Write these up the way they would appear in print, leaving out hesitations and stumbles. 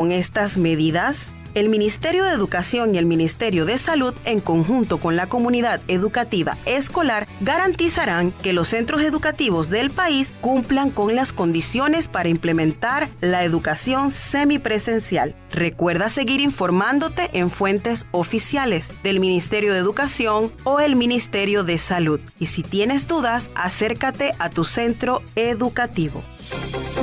Con estas medidas, el Ministerio de Educación y el Ministerio de Salud, en conjunto con la comunidad educativa escolar, garantizarán que los centros educativos del país cumplan con las condiciones para implementar la educación semipresencial. Recuerda seguir informándote en fuentes oficiales del Ministerio de Educación o el Ministerio de Salud. Y si tienes dudas, acércate a tu centro educativo.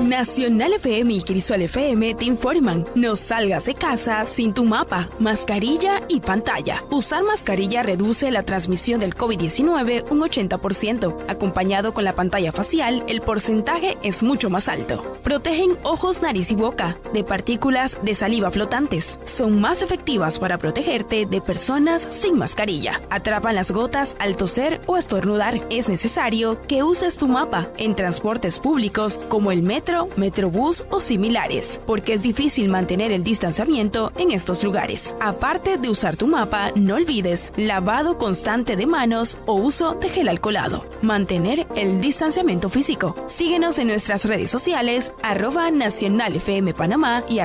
Nacional FM y Crisol FM te informan. No salgas de casa sin tu mapa, mascarilla y pantalla. Usar mascarilla reduce la transmisión del COVID-19 un 80%. Acompañado con la pantalla facial, el porcentaje es mucho más alto. Protegen ojos, nariz y boca de partículas de saliva flotantes. Son más efectivas para protegerte de personas sin mascarilla. Atrapan las gotas al toser o estornudar. Es necesario que uses tu mapa en transportes públicos como el metro, metrobús o similares, porque es difícil mantener el distanciamiento en estos lugares. Aparte de usar tu mapa, no olvides lavado constante de manos o uso de gel alcoholado. Mantener el distanciamiento físico. Síguenos en nuestras redes sociales @Nacional FM Panamá y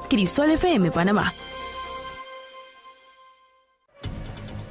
@Crisol FM Panamá.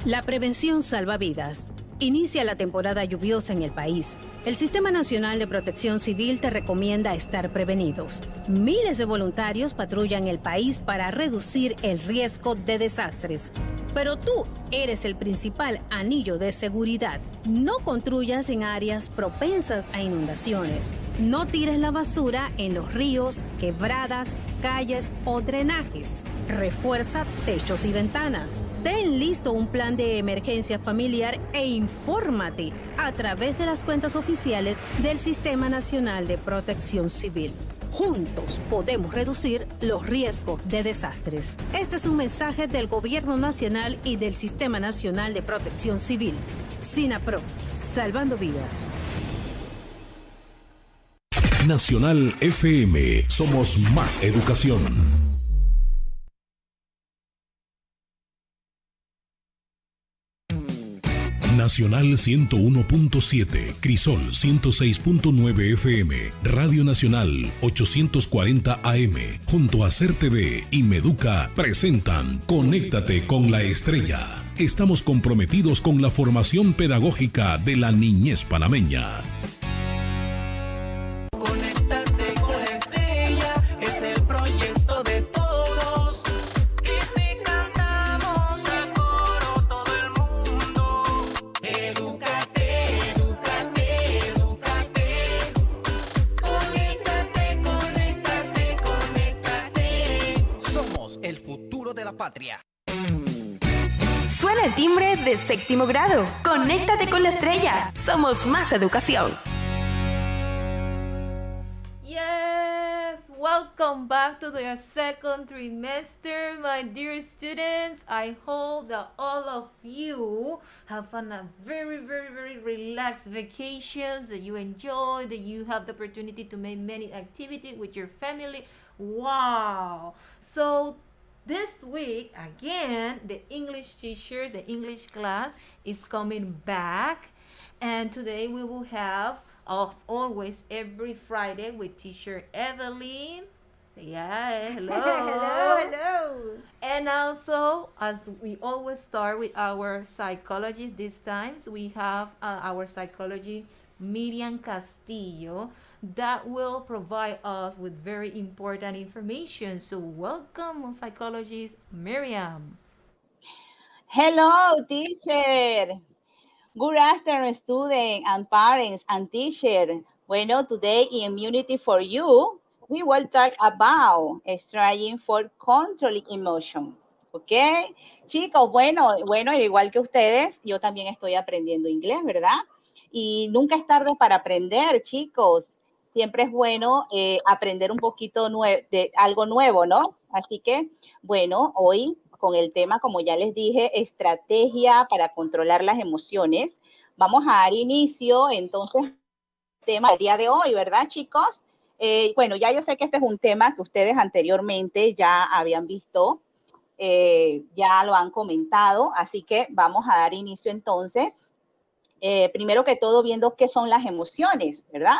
La prevención salva vidas. Inicia la temporada lluviosa en el país. El Sistema Nacional de Protección Civil te recomienda estar prevenidos. Miles de voluntarios patrullan el país para reducir el riesgo de desastres. Pero tú eres el principal anillo de seguridad. No construyas en áreas propensas a inundaciones. No tires la basura en los ríos, quebradas, calles o drenajes. Refuerza techos y ventanas. Ten listo un plan de emergencia familiar e infórmate a través de las cuentas oficiales del Sistema Nacional de Protección Civil. Juntos podemos reducir los riesgos de desastres. Este es un mensaje del Gobierno Nacional y del Sistema Nacional de Protección Civil. SINAPRO, salvando vidas. Nacional FM, somos más educación. Nacional 101.7, Crisol 106.9 FM, Radio Nacional 840 AM, junto a CER TV y Meduca presentan Conéctate con la Estrella. Estamos comprometidos con la formación pedagógica de la niñez panameña. Patria. Suena el timbre de 7º grado. Conéctate con la estrella. Somos más educación. Yes, welcome back to the second trimester, my dear students. I hope that all of you have fun, a very, very, very relaxed vacations, that you enjoy, that you have the opportunity to make many activities with your family. Wow. So this week, again, the English teacher, the English class is coming back. And today we will have, as always, every Friday with teacher Evelyn. Yeah, hello. hello. And also, as we always start with our psychologist, this time we have our psychology, Miriam Castillo, that will provide us with very important information. So welcome, psychologist Miriam. Hello, teacher. Good afternoon, students and parents and teacher. Bueno, today in Immunity for You, we will talk about striving for controlling emotion. ¿Ok? Chicos, bueno, al igual que ustedes, yo también estoy aprendiendo inglés, ¿verdad? Y nunca es tarde para aprender, chicos. Siempre es bueno aprender un poquito de algo nuevo, ¿no? Así que, bueno, hoy con el tema, como ya les dije, estrategia para controlar las emociones, vamos a dar inicio, entonces, al tema del día de hoy, ¿verdad, chicos? Bueno, ya yo sé que este es un tema que ustedes anteriormente ya habían visto, ya lo han comentado, así que vamos a dar inicio entonces, primero que todo viendo qué son las emociones, ¿verdad?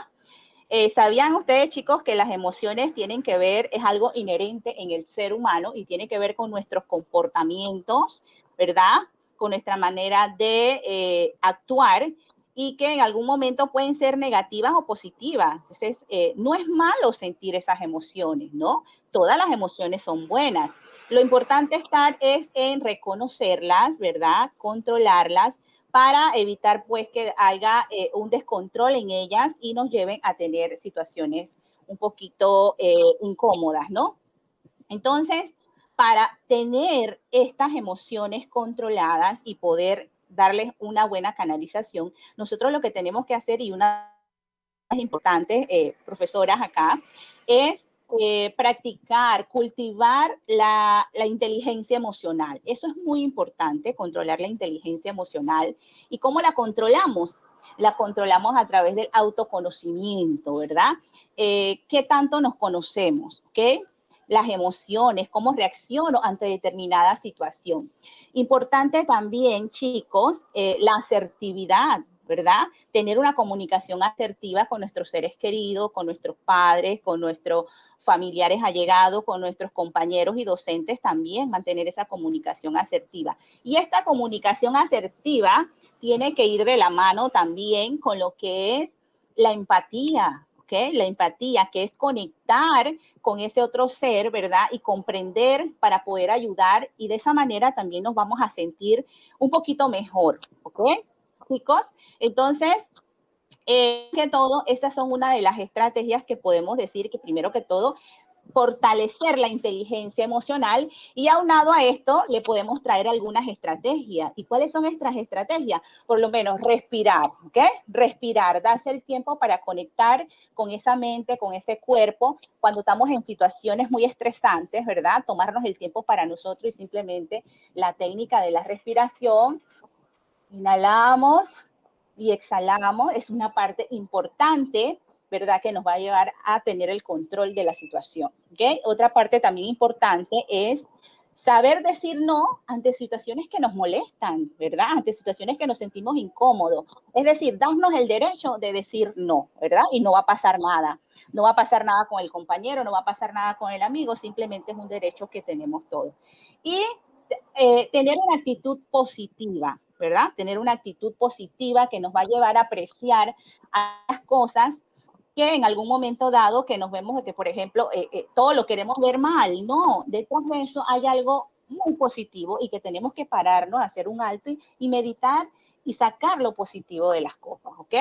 ¿Sabían ustedes, chicos, que las emociones tienen que ver, es algo inherente en el ser humano y tiene que ver con nuestros comportamientos, ¿verdad? Con nuestra manera de actuar y que en algún momento pueden ser negativas o positivas. Entonces, no es malo sentir esas emociones, ¿no? Todas las emociones son buenas. Lo importante es en reconocerlas, ¿verdad? Controlarlas, para evitar pues que haya un descontrol en ellas y nos lleven a tener situaciones un poquito incómodas, ¿no? Entonces, para tener estas emociones controladas y poder darles una buena canalización, nosotros lo que tenemos que hacer, y una de las importantes profesoras acá, es practicar, cultivar la inteligencia emocional. Eso es muy importante, controlar la inteligencia emocional. ¿Y cómo la controlamos? La controlamos a través del autoconocimiento, ¿verdad? ¿Qué tanto nos conocemos? ¿Ok? Las emociones, cómo reacciono ante determinada situación. Importante también, chicos, la asertividad, ¿verdad? Tener una comunicación asertiva con nuestros seres queridos, con nuestros padres, con nuestros familiares allegados, con nuestros compañeros y docentes también, mantener esa comunicación asertiva. Y esta comunicación asertiva tiene que ir de la mano también con lo que es la empatía, ¿ok? La empatía, que es conectar con ese otro ser, ¿verdad? Y comprender para poder ayudar, y de esa manera también nos vamos a sentir un poquito mejor, ¿ok? Chicos, entonces, que todo, estas son una de las estrategias que podemos decir que primero que todo, fortalecer la inteligencia emocional, y aunado a esto le podemos traer algunas estrategias. ¿Y cuáles son estas estrategias? Por lo menos respirar, ¿ok? Respirar, darse el tiempo para conectar con esa mente, con ese cuerpo, cuando estamos en situaciones muy estresantes, ¿verdad? Tomarnos el tiempo para nosotros y simplemente la técnica de la respiración. Inhalamos y exhalamos, es una parte importante, ¿verdad? Que nos va a llevar a tener el control de la situación, ¿ok? Otra parte también importante es saber decir no ante situaciones que nos molestan, ¿verdad? Ante situaciones que nos sentimos incómodos. Es decir, darnos el derecho de decir no, ¿verdad? Y no va a pasar nada. No va a pasar nada con el compañero, no va a pasar nada con el amigo, simplemente es un derecho que tenemos todos. Y tener una actitud positiva, ¿verdad? Tener una actitud positiva que nos va a llevar a apreciar a las cosas que en algún momento dado que nos vemos de que, por ejemplo, todo lo queremos ver mal. No, detrás de eso hay algo muy positivo y que tenemos que pararnos, hacer un alto y meditar y sacar lo positivo de las cosas, ¿ok?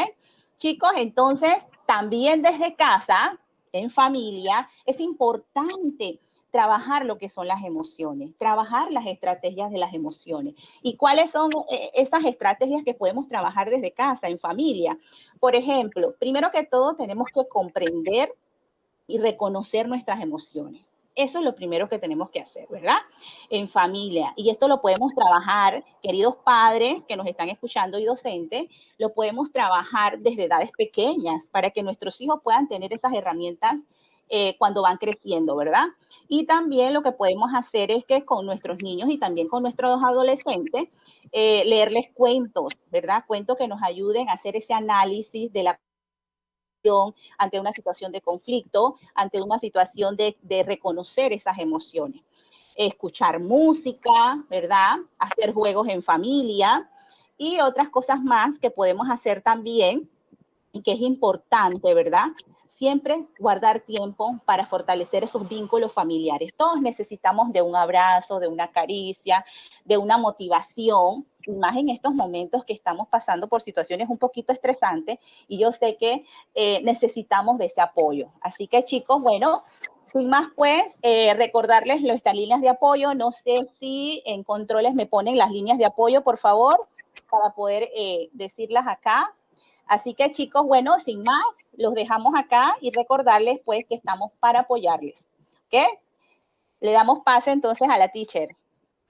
Chicos, entonces, también desde casa, en familia, es importante trabajar lo que son las emociones, trabajar las estrategias de las emociones. ¿Y cuáles son esas estrategias que podemos trabajar desde casa, en familia? Por ejemplo, primero que todo tenemos que comprender y reconocer nuestras emociones. Eso es lo primero que tenemos que hacer, ¿verdad? En familia. Y esto lo podemos trabajar, queridos padres que nos están escuchando y docentes, lo podemos trabajar desde edades pequeñas para que nuestros hijos puedan tener esas herramientas cuando van creciendo, ¿verdad? Y también lo que podemos hacer es que con nuestros niños y también con nuestros adolescentes, leerles cuentos, ¿verdad? Cuentos que nos ayuden a hacer ese análisis de la ante una situación de conflicto, ante una situación de reconocer esas emociones. Escuchar música, ¿verdad? Hacer juegos en familia y otras cosas más que podemos hacer también y que es importante, ¿verdad? Siempre guardar tiempo para fortalecer esos vínculos familiares. Todos necesitamos de un abrazo, de una caricia, de una motivación, y más en estos momentos que estamos pasando por situaciones un poquito estresantes, y yo sé que necesitamos de ese apoyo. Así que, chicos, bueno, sin más pues, recordarles nuestras líneas de apoyo. No sé si en controles me ponen las líneas de apoyo, por favor, para poder decirlas acá. Así que, chicos, bueno, sin más, los dejamos acá y recordarles, pues, que estamos para apoyarles. ¿Ok? Le damos pase, entonces, a la teacher.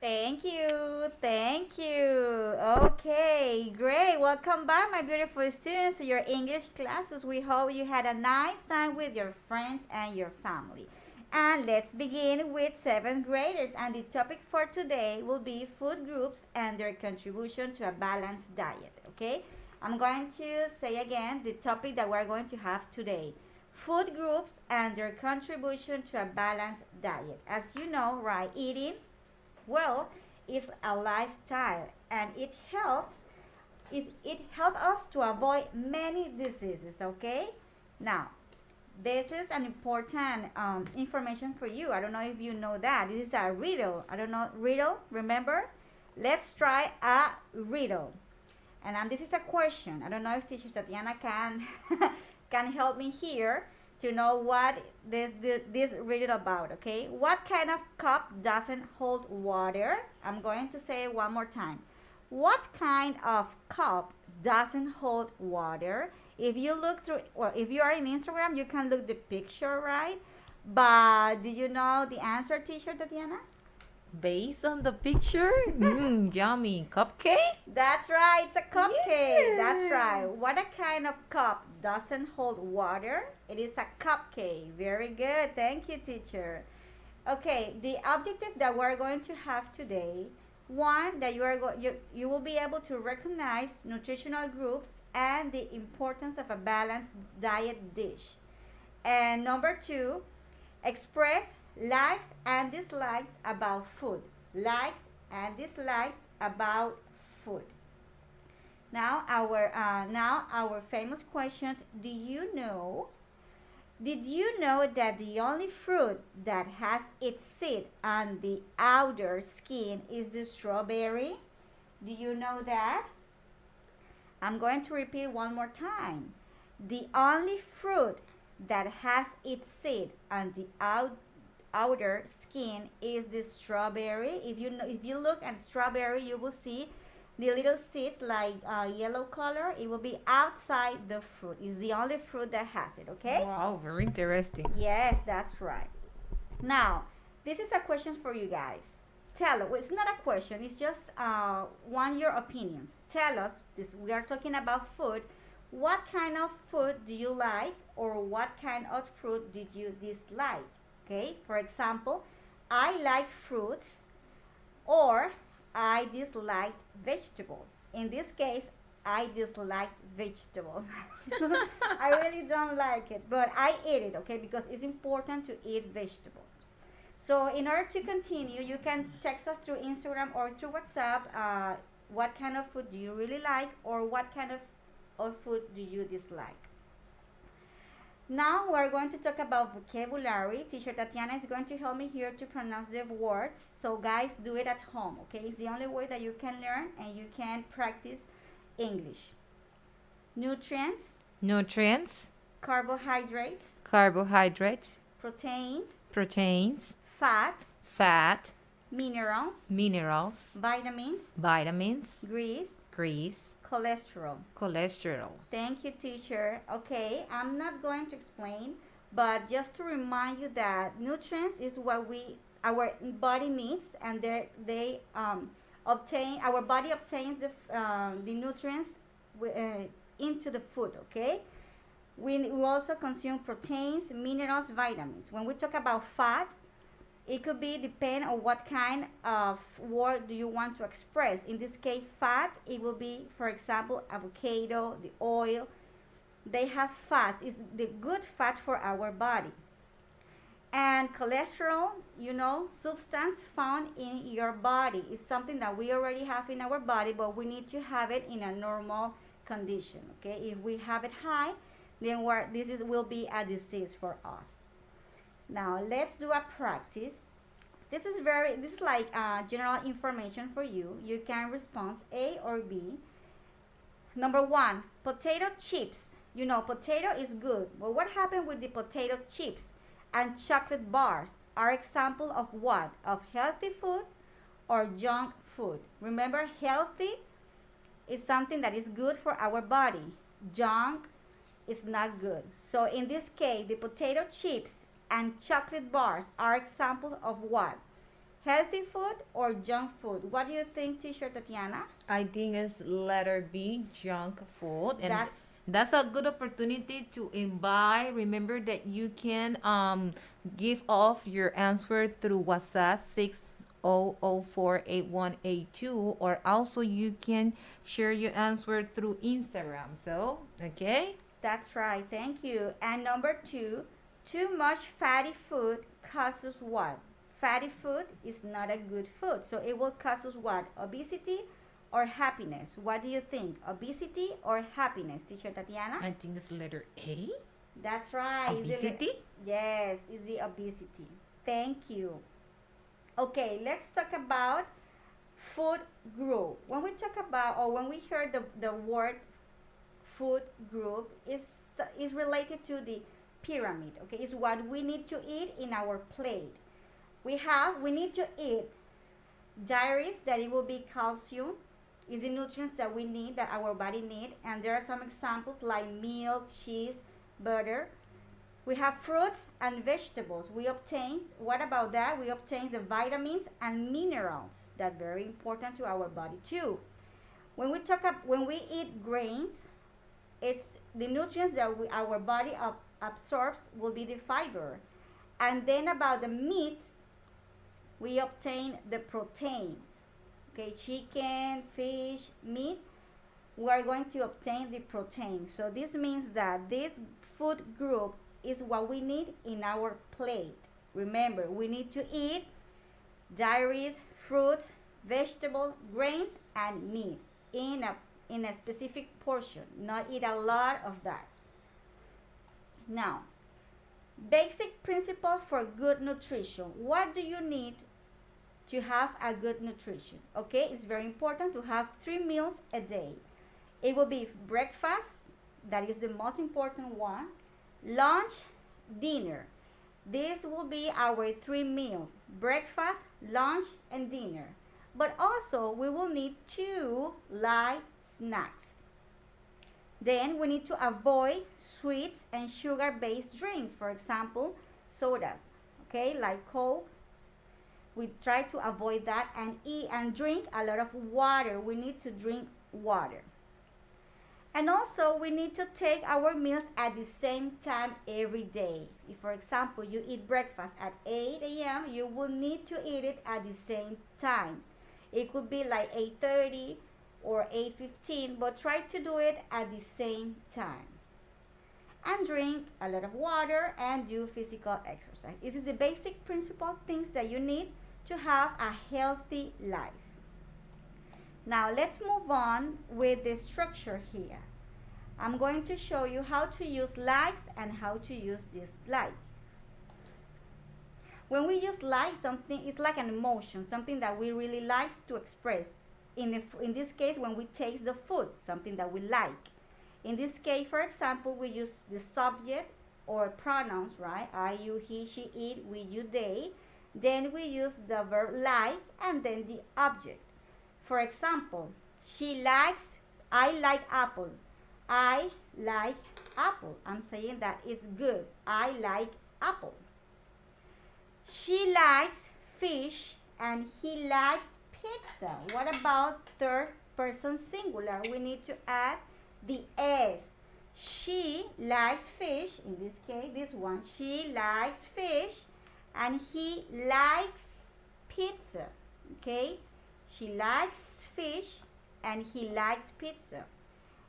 Thank you. Thank you. Okay, great. Welcome back, my beautiful students, to your English classes. We hope you had a nice time with your friends and your family. And let's begin with 7th graders. And the topic for today will be food groups and their contribution to a balanced diet. Okay? I'm going to say again the topic that we're going to have today. food groups and their contribution to a balanced diet. As you know, right, eating well is a lifestyle, and it helps us to avoid many diseases. Okay, now this is an important information for you. I don't know if you know that. This is a riddle. I don't know, riddle, remember? Let's try a riddle. And this is a question. I don't know if teacher Tatiana can can help me here to know what this riddle about, okay? What kind of cup doesn't hold water? I'm going to say it one more time. What kind of cup doesn't hold water? If you look through, well, if you are in Instagram, you can look the picture, right? But do you know the answer, teacher Tatiana? Based on the picture, yummy cupcake. That's right, it's a cupcake. Yeah. That's right. What a kind of cup doesn't hold water? It is a cupcake. Very good. Thank you, teacher. Okay, the objective that we're going to have today, one, that you will be able to recognize nutritional groups and the importance of a balanced diet dish. And number two, express likes and dislikes about food. Likes and dislikes about food. Now our famous questions. Did you know that the only fruit that has its seed on the outer skin is the strawberry? Do you know that? I'm going to repeat one more time. The only fruit that has its seed on the outer skin is the strawberry. If you look at strawberry, you will see the little seeds like yellow color. It will be outside the fruit. It's the only fruit that has it. Okay. Wow, very interesting. Yes, that's right. Now, this is a question for you guys. Tell us. Well, it's not a question. It's just want your opinions. Tell us. We are talking about food. What kind of food do you like, or what kind of fruit did you dislike? Okay, for example, I like fruits, or I dislike vegetables. In this case, I dislike vegetables. I really don't like it, but I eat it, okay, because it's important to eat vegetables. So in order to continue, you can text us through Instagram or through WhatsApp what kind of food do you really like, or what kind of food do you dislike. Now we're going to talk about vocabulary. Teacher Tatiana is going to help me here to pronounce the words. So guys, do it at home, okay? It's the only way that you can learn and you can practice English. Nutrients. Nutrients. Carbohydrates. Carbohydrates. Proteins. Proteins. Fat. Fat. Minerals. Minerals. Vitamins. Vitamins. Grease. Grease. Cholesterol. Cholesterol. Thank you, teacher. Okay, I'm not going to explain, but just to remind you that nutrients is what our body needs, and our body obtains the nutrients into the food. Okay, we also consume proteins, minerals, vitamins. When we talk about fat, it could be depend on what kind of word do you want to express. In this case, fat, it will be, for example, avocado, the oil. They have fat. It's the good fat for our body. And cholesterol, substance found in your body. It's something that we already have in our body, but we need to have it in a normal condition. Okay, if we have it high, then will be a disease for us. Now let's do a practice. This is like general information for you. You can respond A or B. Number one, potato chips. Potato is good, but what happened with the potato chips and chocolate bars? Are example of what? Of healthy food or junk food? Remember, healthy is something that is good for our body. Junk is not good. So in this case, the potato chips and chocolate bars are examples of what? Healthy food or junk food? What do you think, teacher Tatiana? I think it's letter B, junk food. And that's a good opportunity to invite. Remember that you can give off your answer through WhatsApp 60048182, or also you can share your answer through Instagram. So, okay? That's right. Thank you. And number 2, too much fatty food causes what? Fatty food is not a good food. So it will cause us what? Obesity or happiness? What do you think? Obesity or happiness, Teacher Tatiana? I think it's letter A. That's right. Obesity? Yes, it's the obesity. Thank you. Okay, let's talk about food group. When we talk about, or when we hear the word food group, is related to the pyramid. Okay, it's what we need to eat in our plate. We need to eat dairies, that it will be calcium, is the nutrients that we need, that our body need. And there are some examples like milk, cheese, butter. We have fruits and vegetables. We obtain, what about that? We obtain the vitamins and minerals. That's very important to our body too. When we eat grains, it's the nutrients that our body absorbs will be the fiber. And then about the meats, we obtain the proteins. Okay, chicken, fish, meat, we are going to obtain the protein. So this means that this food group is what we need in our plate. Remember, we need to eat dairies, fruits, vegetables, grains, and meat in a specific portion, not eat a lot of that. Now, basic principle for good nutrition. What do you need to have a good nutrition? Okay, it's very important to have 3 meals a day. It will be breakfast, that is the most important one, lunch, dinner. This will be our 3 meals: breakfast, lunch, and dinner. But also we will need 2 light snacks. Then we need to avoid sweets and sugar-based drinks, for example, sodas, okay, like Coke. We try to avoid that, and eat and drink a lot of water. We need to drink water. And also we need to take our meals at the same time every day. If, for example, you eat breakfast at 8 a.m., you will need to eat it at the same time. It could be like 8:30 or 8:15, but try to do it at the same time. And drink a lot of water and do physical exercise. This is the basic principle things that you need to have a healthy life. Now let's move on with the structure here. I'm going to show you how to use likes and how to use dislike. When we use like something, it's like an emotion, something that we really like to express. In this case, when we taste the food, something that we like. In this case, for example, we use the subject or pronouns, right? I, you, he, she, it, we, you, they. Then we use the verb like and then the object. For example, I like apple. I like apple. I'm saying that it's good. I like apple. She likes fish and he likes pizza. What about third person singular? We need to add the S. She likes fish. In this case, this one. She likes fish and he likes pizza. Okay? She likes fish and he likes pizza.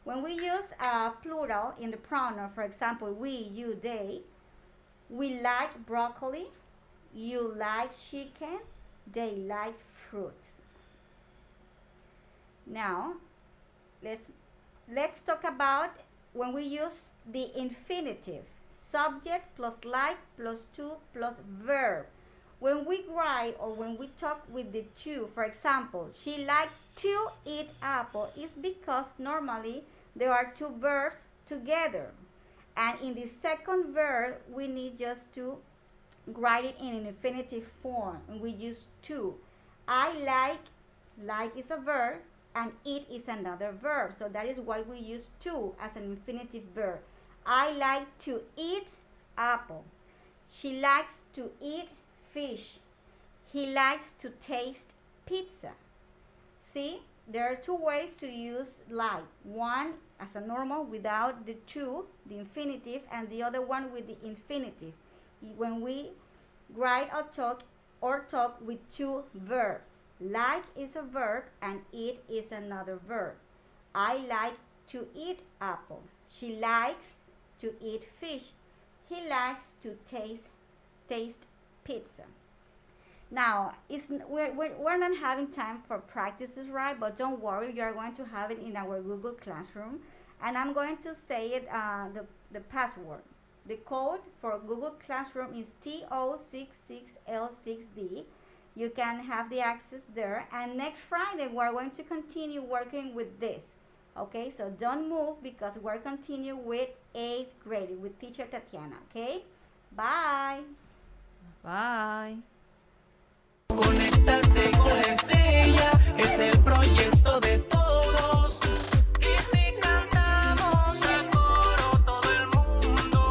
When we use a plural in the pronoun, for example, we, you, they, we like broccoli, you like chicken, they like fruits. Now, let's talk about when we use the infinitive, subject plus like plus to plus verb. When we write or when we talk with the to, for example, she liked to eat apple, is because normally there are 2 verbs together. And in the second verb, we need just to write it in an infinitive form. And we use to. I like is a verb, and eat is another verb. So that is why we use to as an infinitive verb. I like to eat apple. She likes to eat fish. He likes to taste pizza. See, there are 2 ways to use like. One as a normal without the to, the infinitive, and the other one with the infinitive. When we write or talk with 2 verbs. Like is a verb and eat is another verb. I like to eat apple. She likes to eat fish. He likes to taste pizza. Now, we're not having time for practices, right? But don't worry, you're going to have it in our Google Classroom. And I'm going to say it, the password. The code for Google Classroom is TO66L6D. You can have the access there. And next Friday, we're going to continue working with this. Okay, so don't move because we're continuing with 8th grade with teacher Tatiana. Okay, bye. Bye. Conéctate con la estrella, es el proyecto de todos. Y si cantamos a coro todo el mundo.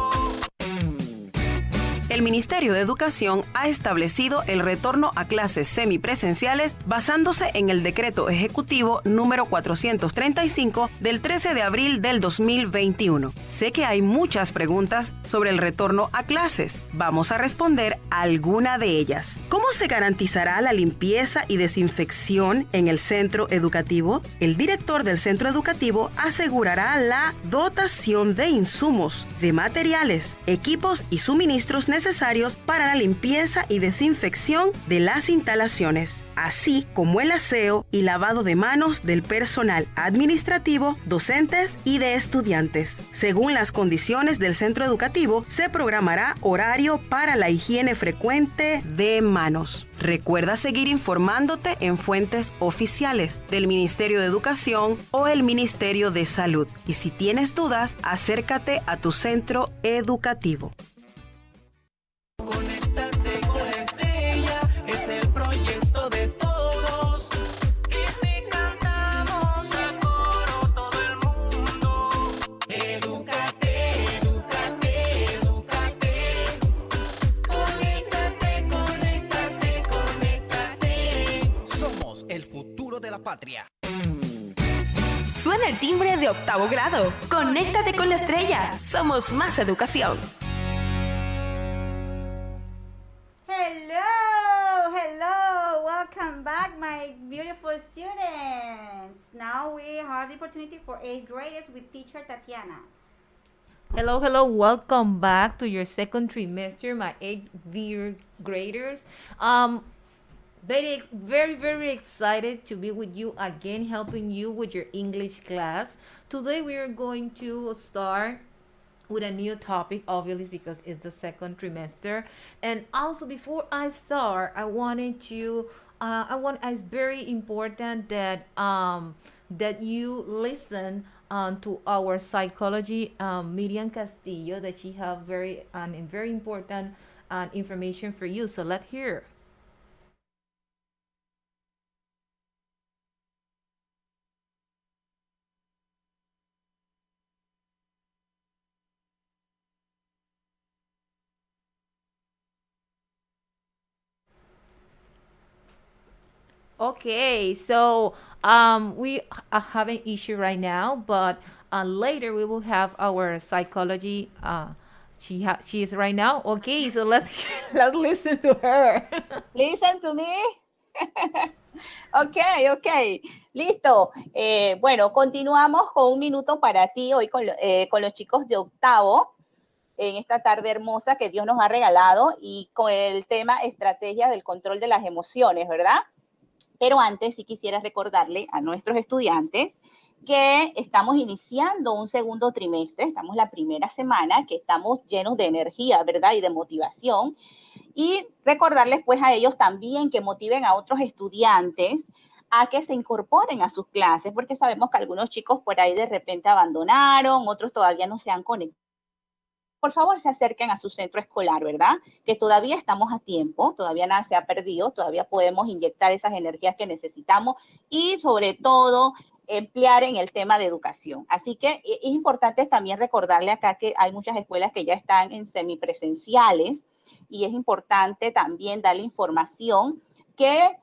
El Ministerio de Educación ha establecido el retorno a clases semipresenciales basándose en el decreto ejecutivo número 435 del 13 de abril del 2021. Sé que hay muchas preguntas sobre el retorno a clases. Vamos a responder alguna de ellas. ¿Cómo se garantizará la limpieza y desinfección en el centro educativo? El director del centro educativo asegurará la dotación de insumos, de materiales, equipos y suministros necesarios para la limpieza y desinfección de las instalaciones, así como el aseo y lavado de manos del personal administrativo, docentes y de estudiantes. Según las condiciones del centro educativo, se programará horario para la higiene frecuente de manos. Recuerda seguir informándote en fuentes oficiales del Ministerio de Educación o el Ministerio de Salud. Y si tienes dudas, acércate a tu centro educativo. Conéctate con la estrella, es el proyecto de todos. Y si cantamos a coro todo el mundo. Edúcate, edúcate, edúcate. Conéctate, conéctate, conéctate. Somos el futuro de la patria. Suena el timbre de 8º grado. Conéctate con la estrella. Somos más educación. Hello, welcome back, my beautiful students. Now we have the opportunity for 8th graders with teacher Tatiana. Hello, welcome back to your second trimester, my 8th dear graders. Very excited to be with you again, helping you with your English class. Today we are going to start with a new topic, obviously, because it's the second trimester. And also, before I start, it's very important that that you listen to our psychology, Miriam Castillo, that she have very important information for you. So let's hear. Okay, so we have an issue right now, but later we will have our psychology. She is right now. Okay, so let's listen to her. Listen to me. Okay. Listo. Bueno, continuamos con un minuto para ti hoy con los chicos de 8º en esta tarde hermosa que Dios nos ha regalado y con el tema estrategias del control de las emociones, ¿verdad? Pero antes sí quisiera recordarle a nuestros estudiantes que estamos iniciando un segundo trimestre, estamos la primera semana que estamos llenos de energía, ¿verdad? Y de motivación. Y recordarles pues a ellos también que motiven a otros estudiantes a que se incorporen a sus clases, porque sabemos que algunos chicos por ahí de repente abandonaron, otros todavía no se han conectado. Por favor, se acerquen a su centro escolar, ¿verdad? Que todavía estamos a tiempo, todavía nada se ha perdido, todavía podemos inyectar esas energías que necesitamos y sobre todo emplear en el tema de educación. Así que es importante también recordarle acá que hay muchas escuelas que ya están en semipresenciales y es importante también darle información que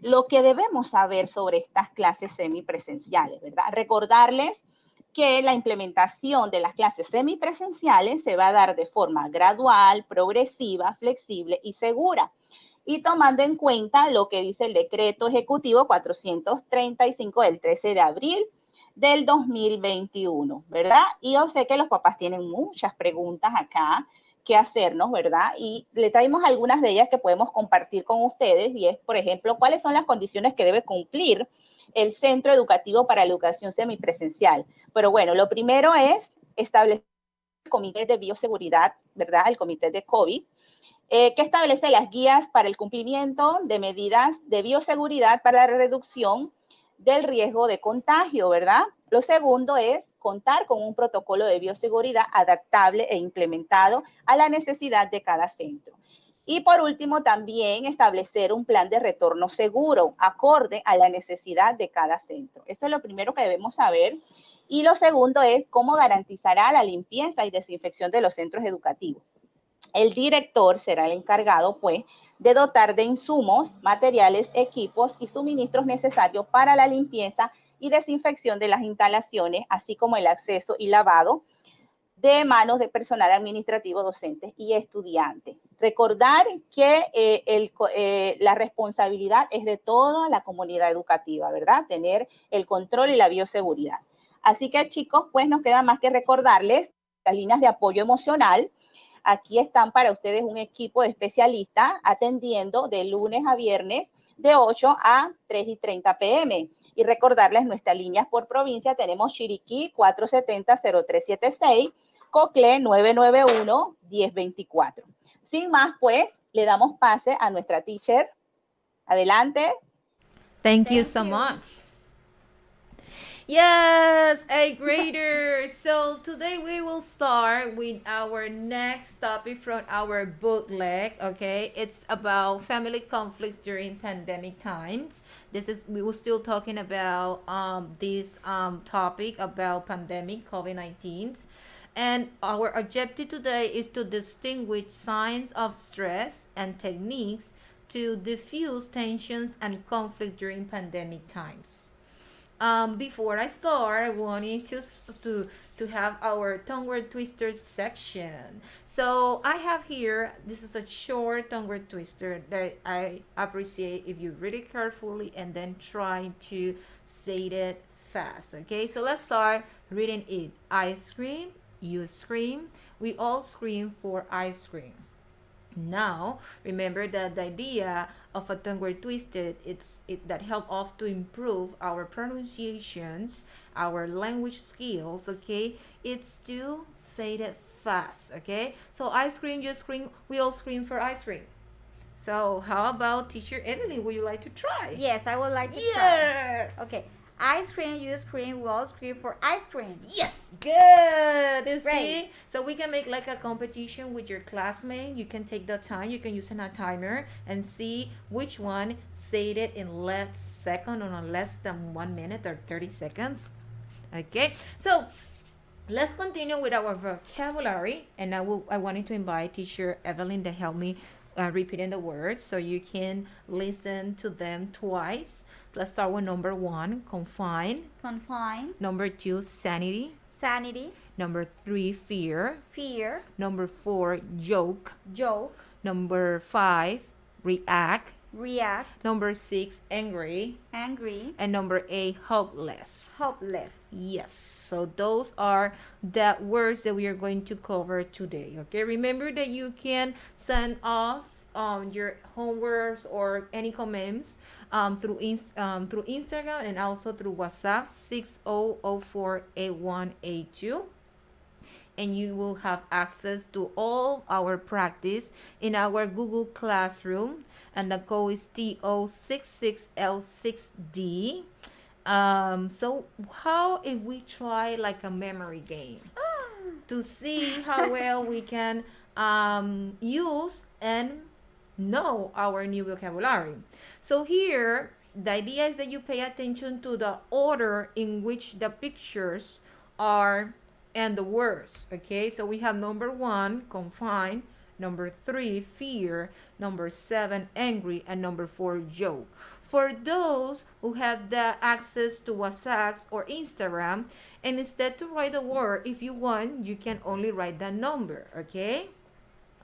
lo que debemos saber sobre estas clases semipresenciales, ¿verdad? Recordarles que la implementación de las clases semipresenciales se va a dar de forma gradual, progresiva, flexible y segura. Y tomando en cuenta lo que dice el decreto ejecutivo 435 del 13 de abril del 2021, ¿verdad? Y yo sé que los papás tienen muchas preguntas acá que hacernos, ¿verdad? Y le traemos algunas de ellas que podemos compartir con ustedes y es, por ejemplo, ¿cuáles son las condiciones que debe cumplir el centro educativo para la educación semipresencial? Pero bueno, lo primero es establecer el comité de bioseguridad, ¿verdad? El comité de COVID, que establece las guías para el cumplimiento de medidas de bioseguridad para la reducción del riesgo de contagio, ¿verdad? Lo segundo es contar con un protocolo de bioseguridad adaptable e implementado a la necesidad de cada centro. Y por último, también establecer un plan de retorno seguro, acorde a la necesidad de cada centro. Eso es lo primero que debemos saber. Y lo segundo es cómo garantizará la limpieza y desinfección de los centros educativos. El director será el encargado, pues, de dotar de insumos, materiales, equipos y suministros necesarios para la limpieza y desinfección de las instalaciones, así como el acceso y lavado de manos de personal administrativo, docentes y estudiantes. Recordar que la responsabilidad es de toda la comunidad educativa, ¿verdad? Tener el control y la bioseguridad. Así que, chicos, pues nos queda más que recordarles las líneas de apoyo emocional. Aquí están para ustedes un equipo de especialistas atendiendo de lunes a viernes de 8 a 3:30 p.m. Y recordarles nuestras líneas por provincia. Tenemos Chiriquí 470-0376, Coclé 991-1024. Sin más, pues, le damos pase a nuestra teacher. Adelante. Thank you so much. Yes, 8th graders. So today we will start with our next topic from our booklet. Okay, it's about family conflicts during pandemic times. We were still talking about this topic about pandemic COVID-19. And our objective today is to distinguish signs of stress and techniques to diffuse tensions and conflict during pandemic times. Before I start, I wanted to have our tongue word twisters section. So I have here, this is a short tongue word twister that I appreciate if you read it carefully and then try to say it fast. Okay, so let's start reading it. I scream, you scream, we all scream for ice cream. Now, remember that the idea of a tongue word twisted, that help us to improve our pronunciations, our language skills, okay? It's to say that fast, okay? So I scream, you scream, we all scream for ice cream. So how about teacher Emily? Would you like to try? Yes, I would like to Yes. try. Okay. I scream, you scream, we all scream for ice cream. Yes, good. You Great. see? So we can make like a competition with your classmate. You can take the time. You can use a timer and see which one said it in less second or less than 1 minute or 30 seconds. Okay. So let's continue with our vocabulary. And I wanted to invite teacher Evelyn to help me repeating the words so you can listen to them twice. Let's start with number 1, confine. Confine. Number 2, sanity. Sanity. Number 3, fear. Fear. Number 4, joke. Joke. Number 5, react. React. Number 6, angry. Angry. And number 8, hopeless. Hopeless. Yes, so those are the words that we are going to cover today. Okay, remember that you can send us your homeworks or any comments through Instagram and also through WhatsApp 60048182. And you will have access to all our practice in our Google Classroom, and the code is TO66L6D. So how if we try like a memory game to see how well we can use and know our new vocabulary. So here, the idea is that you pay attention to the order in which the pictures are and the words. Okay, so we have number 1, confine, number 3, fear, number 7, angry, and number 4, joke. For those who have the access to WhatsApp or Instagram, and instead to write the word, if you want, you can only write the number, okay?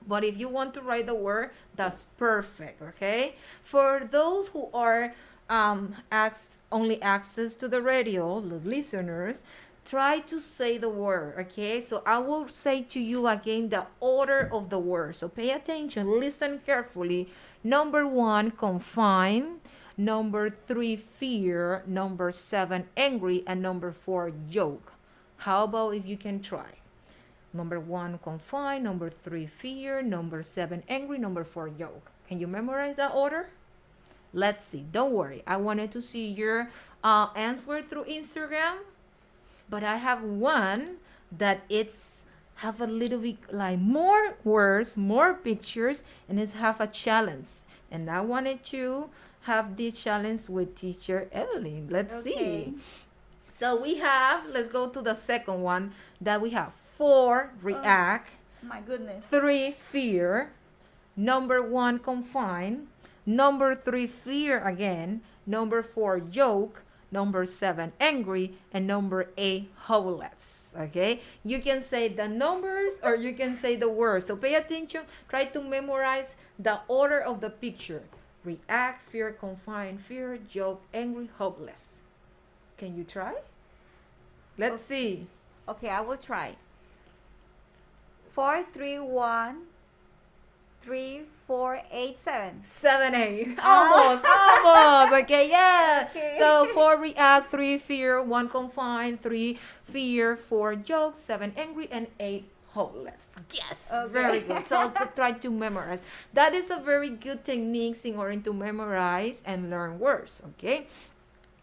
But if you want to write the word, that's perfect, okay? For those who are only access to the radio, the listeners, try to say the word, okay? So I will say to you again the order of the word. So pay attention, listen carefully. Number 1, confine. Number 3, fear. Number 7, angry. And number 4, joke. How about if you can try? Number 1, confine. Number 3, fear. Number 7, angry. Number 4, joke. Can you memorize that order? Let's see. Don't worry. I wanted to see your answer through Instagram. But I have one that it's have a little bit like more words, more pictures, and it's have a challenge. And I wanted to have this challenge with teacher Evelyn. Let's see. So we have, let's go to the second one that we have. 4, react. My goodness. 3, fear. Number 1, confine. Number 3, fear again. Number 4, joke. Number 7, angry. And number 8, hopeless. Okay, you can say the numbers or you can say the words. So pay attention, try to memorize the order of the picture. React, fear, confine, fear, joke, angry, hopeless. Can you try? Let's see. Okay, I will try. 4, 3, 1, 3, 4, 8, 7. 7, 8. Almost. Okay, yeah. Okay. So 4 react, 3 fear, 1 confine, 3 fear, 4 joke, 7 angry, and 8 hopeless. Yes, Okay. very good. So try to memorize. That is a very good technique in order to memorize and learn words. Okay.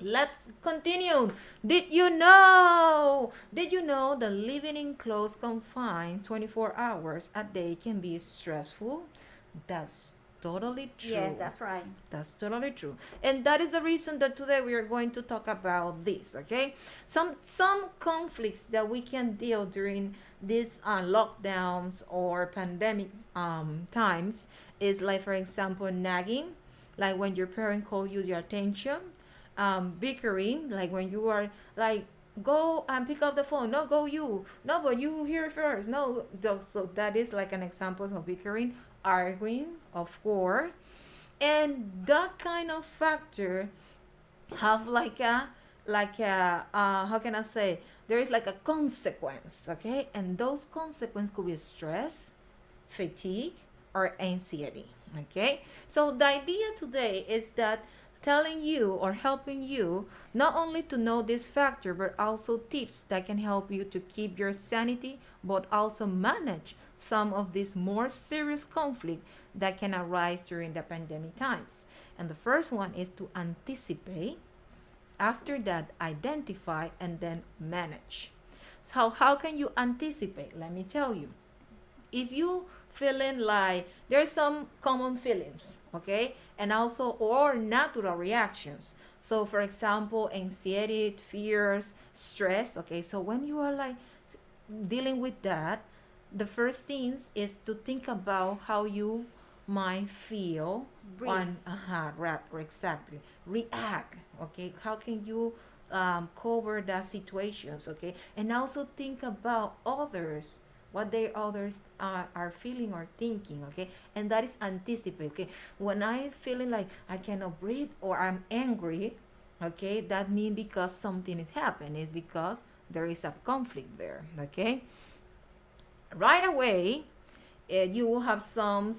Let's continue. Did you know that living in close confines 24 hours a day can be stressful? That's totally true. Yes, that's right. That's totally true. And that is the reason that today we are going to talk about this, okay? Some conflicts that we can deal during these lockdowns or pandemic times is like, for example, nagging, like when your parent call you your attention. Bickering, like when you are like, go and pick up the phone. No, go you. No, but you here first. No, so that is like an example of bickering. Arguing, of course. And that kind of factor have like a how can I say, there is like a consequence, okay? And those consequences could be stress, fatigue, or anxiety, okay? So the idea today is that telling you or helping you not only to know this factor, but also tips that can help you to keep your sanity, but also manage some of these more serious conflict that can arise during the pandemic times. And the first one is to anticipate, after that identify, and then manage. So how can you anticipate? Let me tell you. If you feeling like there's some common feelings, okay, and also or natural reactions. So for example, anxiety, fears, stress, okay. So when you are like dealing with that, the first things is to think about how you might feel. Breathe. On exactly, react, okay. How can you cover that situations, okay, and also think about others, what they others are feeling or thinking, okay, and that is anticipate, okay. When I feeling like I cannot breathe or I'm angry, okay, that means because something is happening, is because there is a conflict there, okay. Right away, you will have some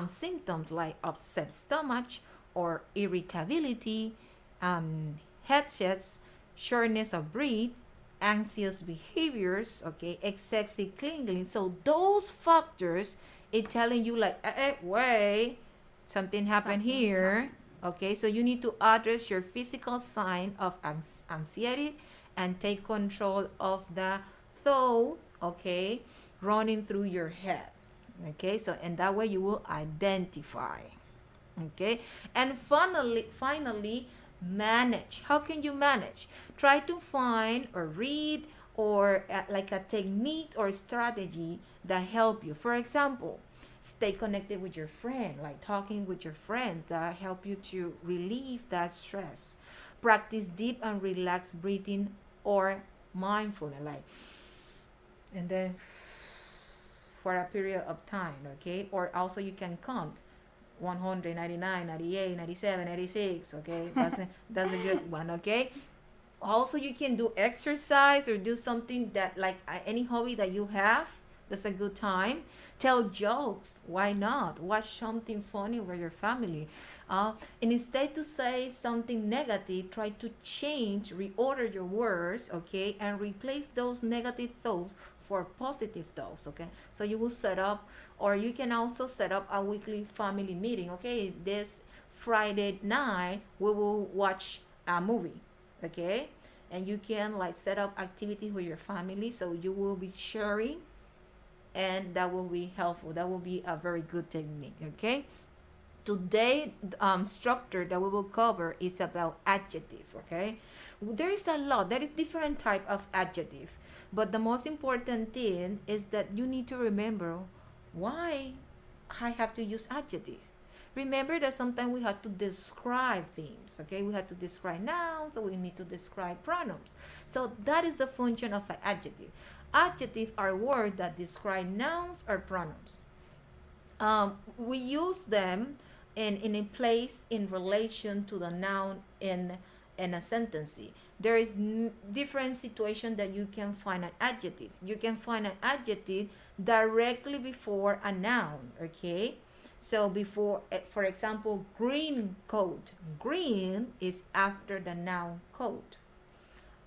symptoms like upset stomach or irritability, headaches, shortness of breath, anxious behaviors, okay, excessive clinging. So those factors is telling you like, wait, something happened here, okay. So you need to address your physical sign of anxiety and take control of the thought, okay, running through your head, okay. So and that way you will identify, okay. And finally manage. How can you manage? Try to find or read or like a technique or strategy that help you. For example, stay connected with your friend, like talking with your friends that help you to relieve that stress. Practice deep and relaxed breathing or mindfulness, like, and then for a period of time, okay. Or also you can count 199, 98, 97, 86. Okay, that's a good one. Okay. Also, you can do exercise or do something that like any hobby that you have. That's a good time. Tell jokes. Why not? Watch something funny with your family. And instead to say something negative, try to change, reorder your words, okay, and replace those negative thoughts for positive thoughts, okay. So you will set up, or you can also set up a weekly family meeting, okay. This Friday night we will watch a movie, okay, and you can like set up activities with your family, so you will be sharing, and that will be helpful. That will be a very good technique, okay. Today structure that we will cover is about adjective, okay. There is a lot, there is different type of adjective, but the most important thing is that you need to remember why I have to use adjectives. Remember that sometimes we have to describe things, okay. We have to describe nouns, so we need to describe pronouns. So that is the function of an adjective. Adjectives are words that describe nouns or pronouns. We use them in a place in relation to the noun in a sentence. There is different situation that you can find an adjective. You can find an adjective directly before a noun, okay. So before, for example, green coat. Green is after the noun coat.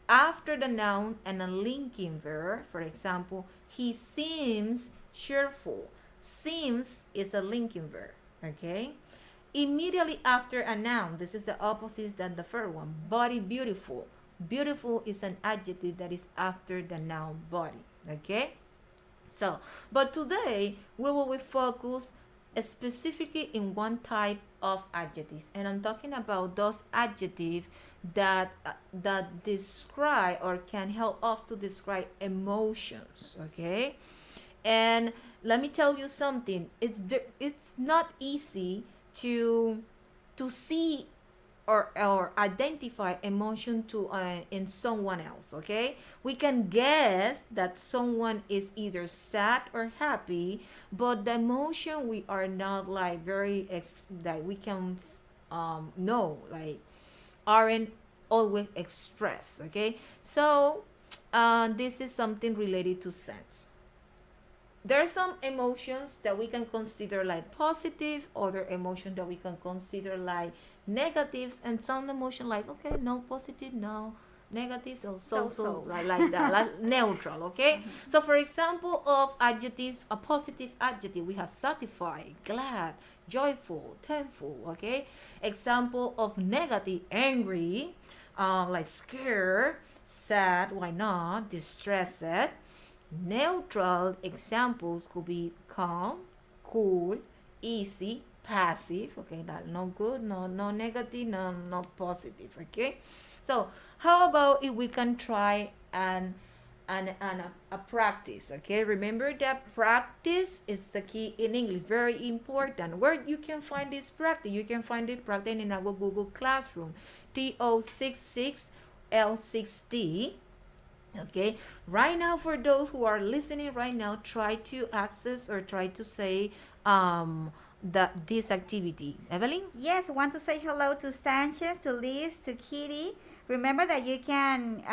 After the noun and a linking verb, for example, he seems cheerful. Seems is a linking verb, okay. Immediately after a noun, this is the opposite than the first one. Body beautiful. Beautiful is an adjective that is after the noun body, okay. So, but today we will focus specifically in one type of adjectives, and I'm talking about those adjectives that describe or can help us to describe emotions, okay. And let me tell you something, it's not easy to see or identify emotion to in someone else, okay. We can guess that someone is either sad or happy, but the emotion we are not like very that we can know, like aren't always expressed, okay. So this is something related to sense. There are some emotions that we can consider like positive, other emotions that we can consider like negatives, and some emotion like, okay, no positive, no negative, so like that, like neutral, okay. So for example of adjective, a positive adjective, we have satisfied, glad, joyful, thankful, okay. Example of negative, angry, like scared, sad, why not, distressed. Neutral examples could be calm, cool, easy, passive, okay, that no good, no negative, no positive, okay. So how about if we can try a practice, okay. Remember that practice is the key in English, very important. Where you can find this practice? You can find this practice in our Google Classroom, TO66L6D. Okay, right now for those who are listening right now, try to access or try to say this activity. Evelyn? Yes, I want to say hello to Sanchez, to Liz, to Kitty. Remember that you can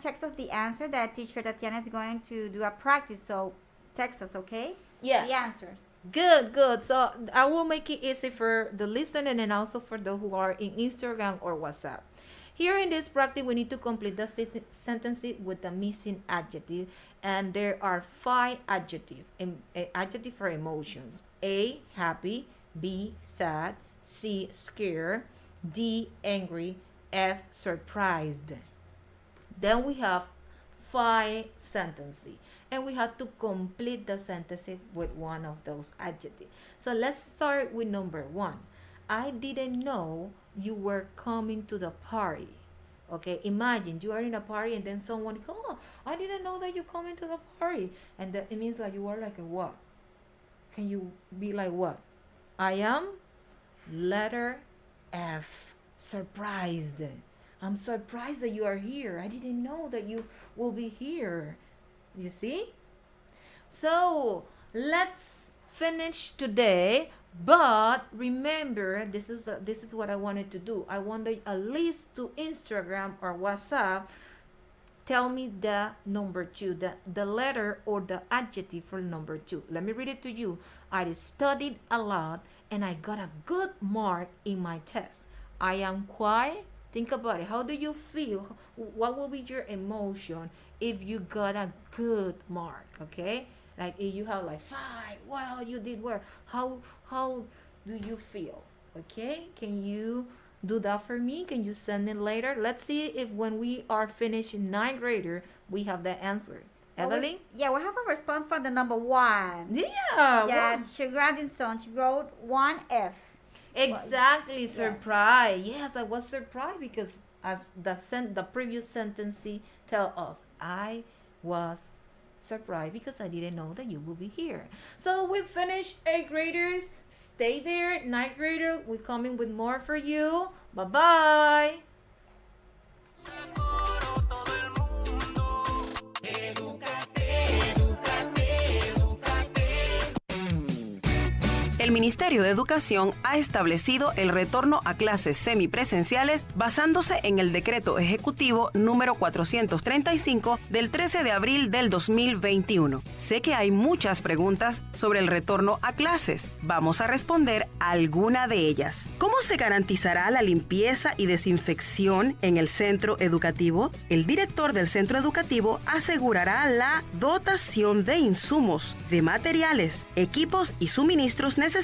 text us the answer that teacher Tatiana is going to do a practice. So text us, okay? Yes. The answers. Good. So I will make it easy for the listener and also for those who are in Instagram or WhatsApp. Here in this practice, we need to complete the sentence with the missing adjective, and there are 5 adjectives. Adjective for emotions: A, happy; B, sad; C, scared; D, angry; F, surprised. Then we have 5 sentences, and we have to complete the sentences with one of those adjectives. So let's start with number 1. I didn't know you were coming to the party. Okay, imagine you are in a party and then someone goes, oh, I didn't know that you're coming to the party. And that it means like you are like a what? Can you be like what? I am letter F, surprised. I'm surprised that you are here. I didn't know that you will be here. You see? So let's finish today But remember, this is what I wanted to do. I wanted at least to Instagram or WhatsApp tell me the number 2, the letter or the adjective for number 2. Let me read it to you. I studied a lot and I got a good mark in my test. I am quiet. Think about it. How do you feel? What will be your emotion if you got a good mark? Okay, like if you have like 5, well, you did well. How do you feel? Okay, can you do that for me? Can you send it later? Let's see if when we are finished in 9th grader, we have the answer. Evelyn? We have a response from the number 1. Yeah. She wrote 1F. Exactly, surprise. Yes, I was surprised because as the previous sentence tell us, I was surprised because I didn't know that you will be here. So we finished 8th graders. Stay there. 9th grader, we're coming with more for you. Bye-bye. El Ministerio de Educación ha establecido el retorno a clases semipresenciales basándose en el decreto ejecutivo número 435 del 13 de abril del 2021. Sé que hay muchas preguntas sobre el retorno a clases. Vamos a responder alguna de ellas. ¿Cómo se garantizará la limpieza y desinfección en el centro educativo? El director del centro educativo asegurará la dotación de insumos, de materiales, equipos y suministros necesarios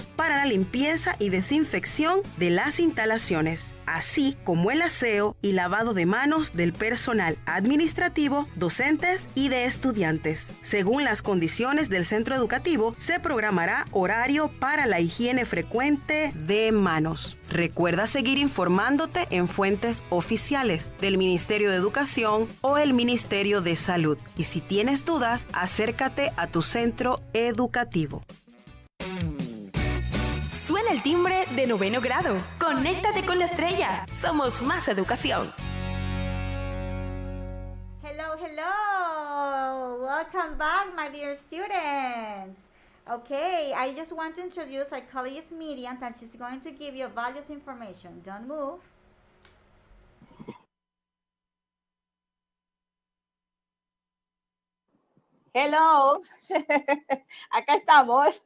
para la limpieza y desinfección de las instalaciones, así como el aseo y lavado de manos del personal administrativo, docentes y de estudiantes. Según las condiciones del centro educativo, se programará horario para la higiene frecuente de manos. Recuerda seguir informándote en fuentes oficiales del Ministerio de Educación o el Ministerio de Salud. Y si tienes dudas, acércate a tu centro educativo. Suena el timbre de 9º grado. Conéctate con la estrella. Somos más educación. Hello. Welcome back, my dear students. Okay, I just want to introduce our colleague Miriam, and she's going to give you valuable information. Don't move. Hello, acá estamos.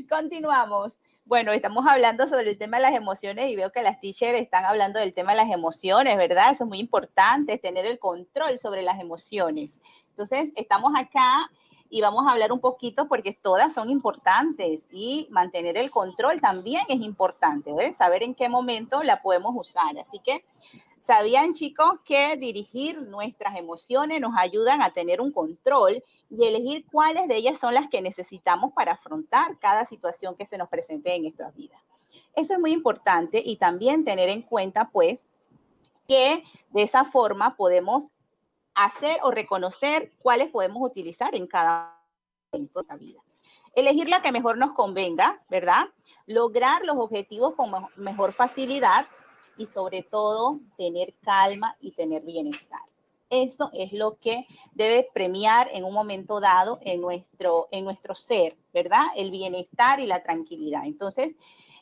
Continuamos. Bueno, estamos hablando sobre el tema de las emociones y veo que las teachers están hablando del tema de las emociones, ¿verdad? Eso es muy importante, tener el control sobre las emociones. Entonces, estamos acá y vamos a hablar un poquito porque todas son importantes y mantener el control también es importante, ¿ves? Saber en qué momento la podemos usar. Así que, ¿sabían, chicos, que dirigir nuestras emociones nos ayudan a tener un control y elegir cuáles de ellas son las que necesitamos para afrontar cada situación que se nos presente en nuestras vidas? Eso es muy importante y también tener en cuenta, pues, que de esa forma podemos hacer o reconocer cuáles podemos utilizar en cada momento de la vida. Elegir la que mejor nos convenga, ¿verdad? Lograr los objetivos con mejor facilidad y sobre todo tener calma y tener bienestar. Eso es lo que debe premiar en un momento dado en nuestro ser, ¿verdad? El bienestar y la tranquilidad. Entonces,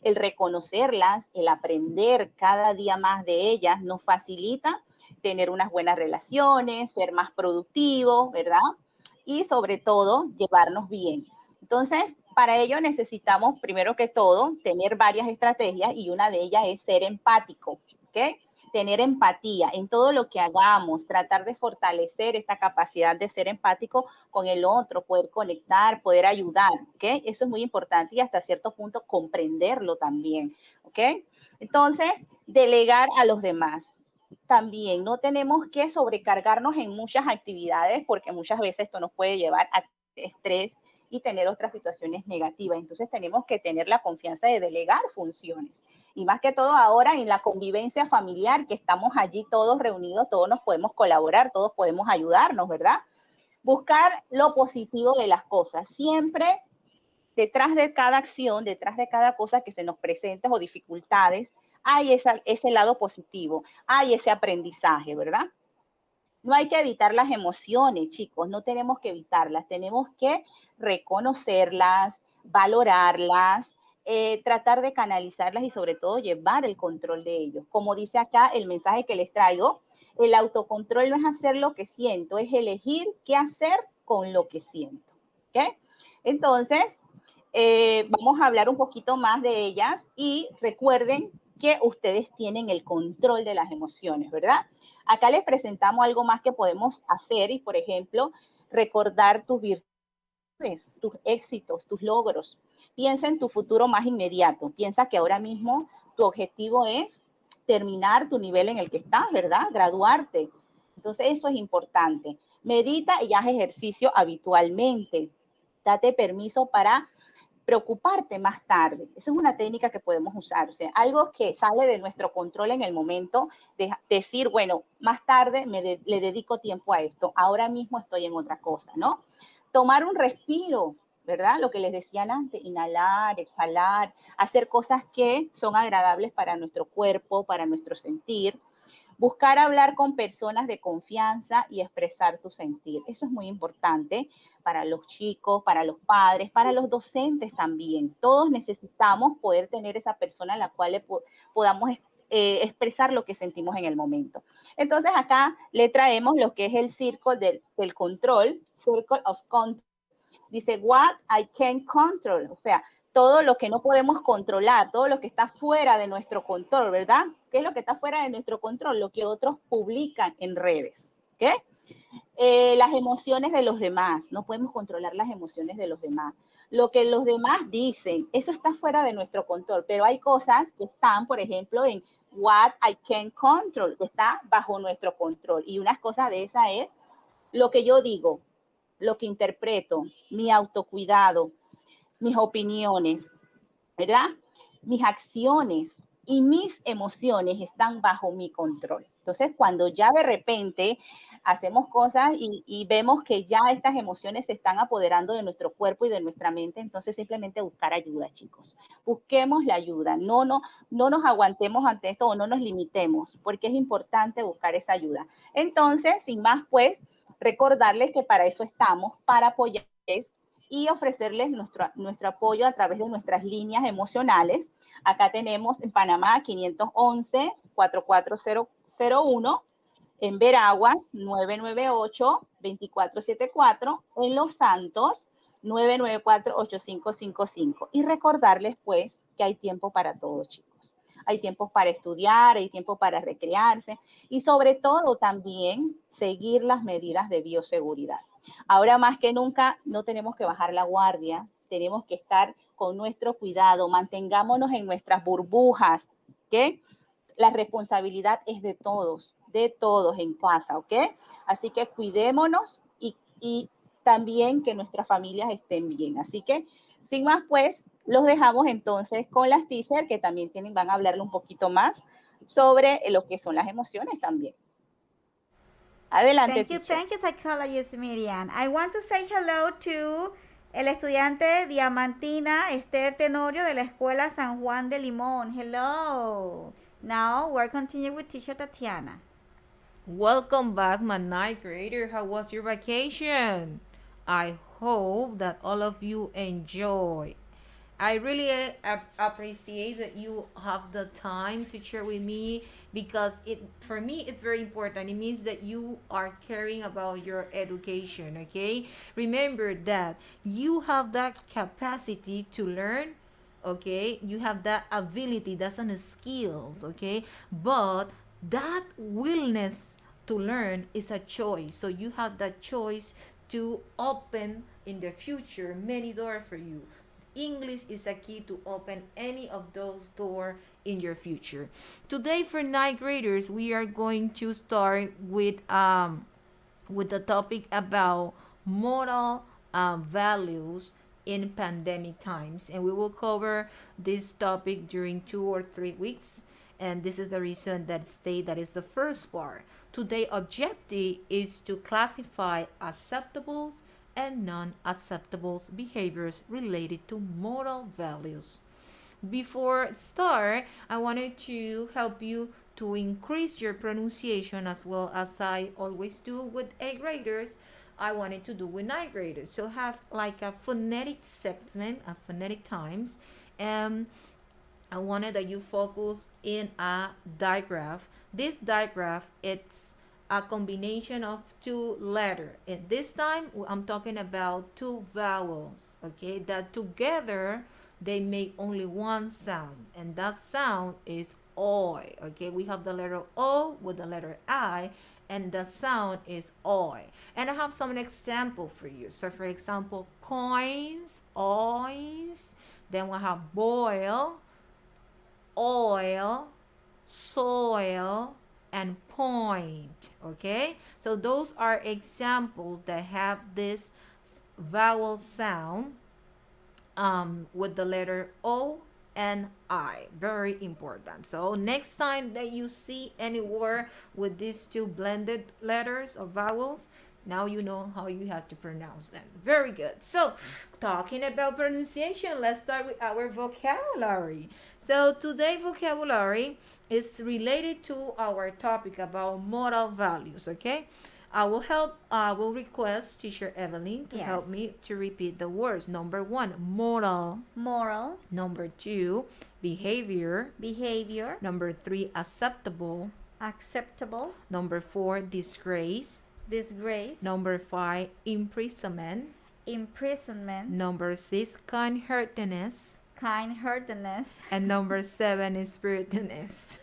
el reconocerlas, el aprender cada día más de ellas nos facilita tener unas buenas relaciones, ser más productivos, ¿verdad? Y sobre todo, llevarnos bien. Entonces, para ello necesitamos, primero que todo, tener varias estrategias y una de ellas es ser empático, ¿ok? Tener empatía en todo lo que hagamos, tratar de fortalecer esta capacidad de ser empático con el otro, poder conectar, poder ayudar, ¿ok? Eso es muy importante y hasta cierto punto comprenderlo también, ¿ok? Entonces, delegar a los demás. También no tenemos que sobrecargarnos en muchas actividades porque muchas veces esto nos puede llevar a estrés y tener otras situaciones negativas. Entonces tenemos que tener la confianza de delegar funciones. Y más que todo ahora en la convivencia familiar, que estamos allí todos reunidos, todos nos podemos colaborar, todos podemos ayudarnos, ¿verdad? Buscar lo positivo de las cosas. Siempre detrás de cada acción, detrás de cada cosa que se nos presente o dificultades, hay ese lado positivo, hay ese aprendizaje, ¿verdad? No hay que evitar las emociones, chicos, no tenemos que evitarlas, tenemos que reconocerlas, valorarlas, tratar de canalizarlas y sobre todo llevar el control de ellos. Como dice acá el mensaje que les traigo, el autocontrol no es hacer lo que siento, es elegir qué hacer con lo que siento. ¿Ok? Entonces, vamos a hablar un poquito más de ellas y recuerden que ustedes tienen el control de las emociones, ¿verdad? Acá les presentamos algo más que podemos hacer y, por ejemplo, recordar tus virtudes, tus éxitos, tus logros. Piensa en tu futuro más inmediato. Piensa que ahora mismo tu objetivo es terminar tu nivel en el que estás, ¿verdad? Graduarte. Entonces, eso es importante. Medita y haz ejercicio habitualmente. Date permiso para preocuparte más tarde. Eso es una técnica que podemos usar. O sea, algo que sale de nuestro control en el momento de decir, bueno, más tarde le dedico tiempo a esto. Ahora mismo estoy en otra cosa, ¿no? Tomar un respiro, ¿verdad? Lo que les decían antes, inhalar, exhalar, hacer cosas que son agradables para nuestro cuerpo, para nuestro sentir. Buscar hablar con personas de confianza y expresar tu sentir. Eso es muy importante para los chicos, para los padres, para los docentes también. Todos necesitamos poder tener esa persona a la cual le podamos expresar lo que sentimos en el momento. Entonces acá le traemos lo que es el círculo del control, Circle of Control. Dice, what I can control, o sea, todo lo que no podemos controlar, todo lo que está fuera de nuestro control, ¿verdad? ¿Qué es lo que está fuera de nuestro control? Lo que otros publican en redes, ¿ok? Las emociones de los demás, no podemos controlar las emociones de los demás. Lo que los demás dicen, eso está fuera de nuestro control, pero hay cosas que están, por ejemplo, en what I can control, que está bajo nuestro control. Y unas cosas de esas es lo que yo digo, lo que interpreto, mi autocuidado, mis opiniones, ¿verdad? Mis acciones y mis emociones están bajo mi control. Entonces, cuando ya de repente hacemos cosas y vemos que ya estas emociones se están apoderando de nuestro cuerpo y de nuestra mente, entonces simplemente buscar ayuda, chicos. Busquemos la ayuda, no nos aguantemos ante esto o no nos limitemos, porque es importante buscar esa ayuda. Entonces, sin más, pues, recordarles que para eso estamos, para apoyarles y ofrecerles nuestro apoyo a través de nuestras líneas emocionales. Acá tenemos en Panamá 511-4401, en Veraguas 998-2474, en Los Santos 994-8555. Y recordarles pues que hay tiempo para todos, chicos. Hay tiempo para estudiar, hay tiempo para recrearse y sobre todo también seguir las medidas de bioseguridad. Ahora más que nunca no tenemos que bajar la guardia, tenemos que estar con nuestro cuidado, mantengámonos en nuestras burbujas, ¿ok? La responsabilidad es de todos en casa, ¿ok? Así que cuidémonos y también que nuestras familias estén bien. Así que, sin más, pues, los dejamos entonces con las teachers que también van a hablarle un poquito más sobre lo que son las emociones también. Adelante, Thank you, psychologist Miriam. I want to say hello to el estudiante Diamantina Esther Tenorio de la Escuela San Juan de Limón. Hello. Now we're continuing with teacher Tatiana. Welcome back, my ninth grader. How was your vacation? I hope that all of you enjoy. I really appreciate that you have the time to share with me because for me it's very important. It means that you are caring about your education, okay? Remember that you have that capacity to learn, okay? You have that ability, that's a skill, okay? But that willingness to learn is a choice. So you have that choice to open in the future many doors for you. English is a key to open any of those doors in your future. Today for ninth graders, we are going to start with the topic about moral values in pandemic times, and we will cover this topic during 2 or 3 weeks. And this is the reason that is the first part. Today's objective is to classify acceptables and non-acceptable behaviors related to moral values. Before start, I wanted to help you to increase your pronunciation as well as I always do with 8th graders. I wanted to do with 9th graders. So have like a phonetic segment, a phonetic times, am, I wanted that you focus in a digraph. This digraph, it's a combination of two letters. And this time, I'm talking about two vowels, okay, that together, they make only one sound. And that sound is oi, okay? We have the letter O with the letter I, and the sound is oi. And I have some example for you. So for example, coins, oins. Then we have boil, oil, soil, and point, okay? So those are examples that have this vowel sound with the letter O and I. Very important. So next time that you see any word with these two blended letters or vowels, now you know how you have to pronounce them. Very good. So talking about pronunciation, let's start with our vocabulary. So today's vocabulary is related to our topic about moral values, okay? I will request teacher Evelyn to help me to repeat the words. Number 1, moral. Moral. Number 2, behavior. Behavior. Number 3, acceptable. Acceptable. Number 4, disgrace. Disgrace. Number 5, imprisonment. Imprisonment. Number 6, kind-heartedness. Kind-heartedness. And number 7 is spiritedness.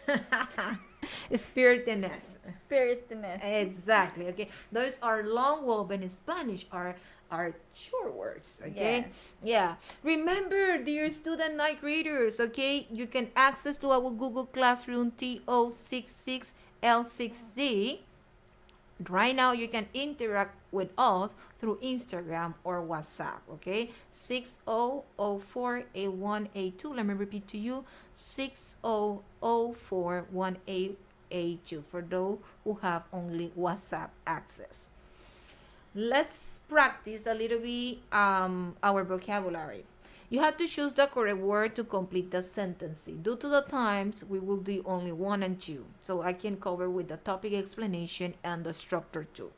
Spiritedness. Spiritedness. Exactly. Okay. Those are long words, but in Spanish are short words. Okay. Yes. Yeah. Remember, dear student night readers. Okay, you can access to our Google Classroom TO66L6D. Right now, you can interact with us through Instagram or WhatsApp, okay? 60048182. Let me repeat to you, 60041882 for those who have only WhatsApp access. Let's practice a little bit our vocabulary. You have to choose the correct word to complete the sentence. Due to the times, we will do only 1 and 2. So I can cover with the topic explanation and the structure too.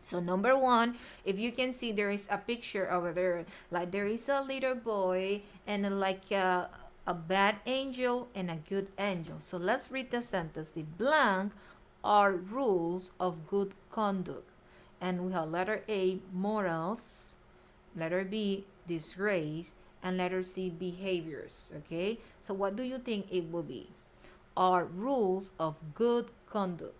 So number 1, if you can see, there is a picture over there. Like there is a little boy and like a bad angel and a good angel. So let's read the sentence. The blank are rules of good conduct. And we have letter A, morals. Letter B, disgrace. And letter C, behaviors. Okay, so what do you think it will be? Are rules of good conduct.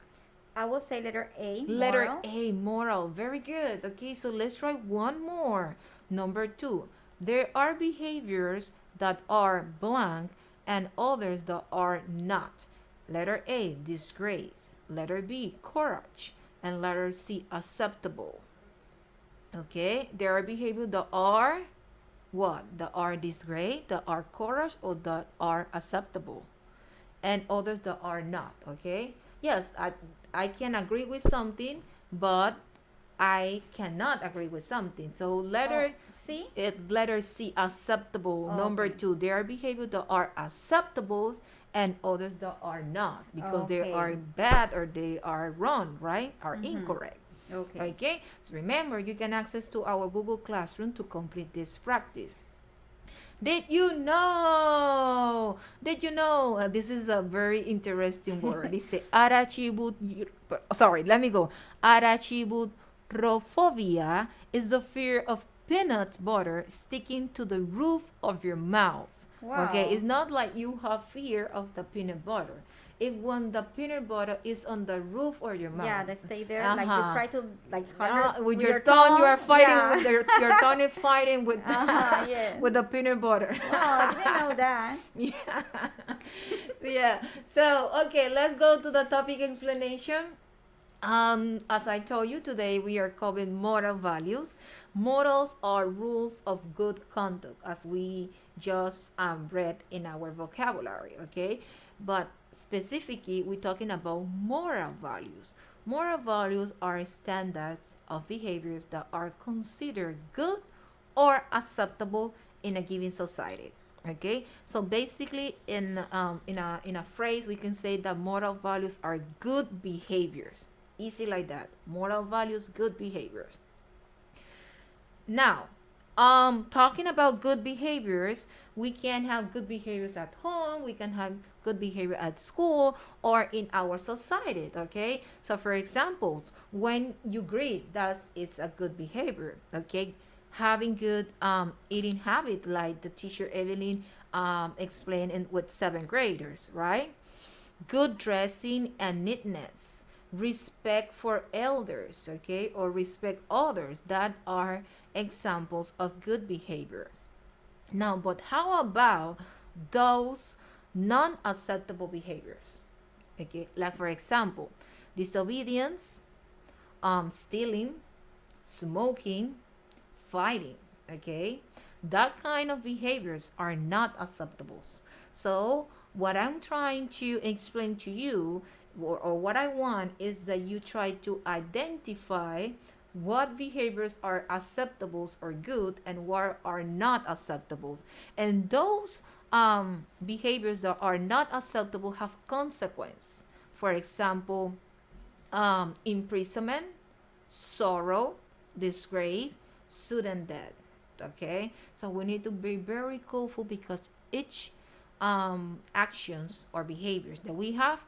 I will say letter A, Letter moral. A, moral. Very good. Okay, so let's try one more. Number 2, there are behaviors that are blank and others that are not. Letter A, disgrace. Letter B, courage. And letter C, acceptable. Okay, there are behaviors that are what? That are disgrace, that are courage, or that are acceptable. And others that are not. Okay, yes, I can agree with something, but I cannot agree with something. So letter C? It's letter C, acceptable. Okay. Number 2, there are behaviors that are acceptable and others that are not, because they Okay. are bad or they are wrong, right? Are incorrect. Okay. Okay, so remember, you can access to our Google Classroom to complete this practice. Did you know? This is a very interesting word. It's arachibutyrophobia is the fear of peanut butter sticking to the roof of your mouth. Wow. Okay, it's not like you have fear of the peanut butter. If when the peanut butter is on the roof of your mouth, Yeah, they stay there. Like you try to with your tongue, you are fighting Yeah. with your tongue is fighting with Yeah. with the peanut butter. Oh, I didn't know that. Yeah. Yeah. So okay, let's go to the topic explanation. As I told you today, we are covering moral values. Morals are rules of good conduct, as we just read in our vocabulary. Okay, but specifically, we're talking about moral values. Moral values are standards of behaviors that are considered good or acceptable in a given society. Okay, so basically, in a phrase, we can say that moral values are good behaviors. Easy like that. Moral values, good behaviors. Now, talking about good behaviors, we can have good behaviors at home, we can have good behavior at school or in our society. Okay, so for example, when you greet, it's a good behavior. Okay, having good eating habit, like the teacher Evelyn explained with 7th graders, right? Good dressing and neatness, respect for elders, okay, or respect others, that are examples of good behavior. Now, but how about those non-acceptable behaviors? Okay, like for example, disobedience, stealing, smoking, fighting. Okay, that kind of behaviors are not acceptable. So what I'm trying to explain to you, or what I want, is that you try to identify what behaviors are acceptable or good and what are not acceptable. And those behaviors that are not acceptable have consequence. For example, imprisonment, sorrow, disgrace, sudden death. Okay, so we need to be very careful, because each actions or behaviors that we have,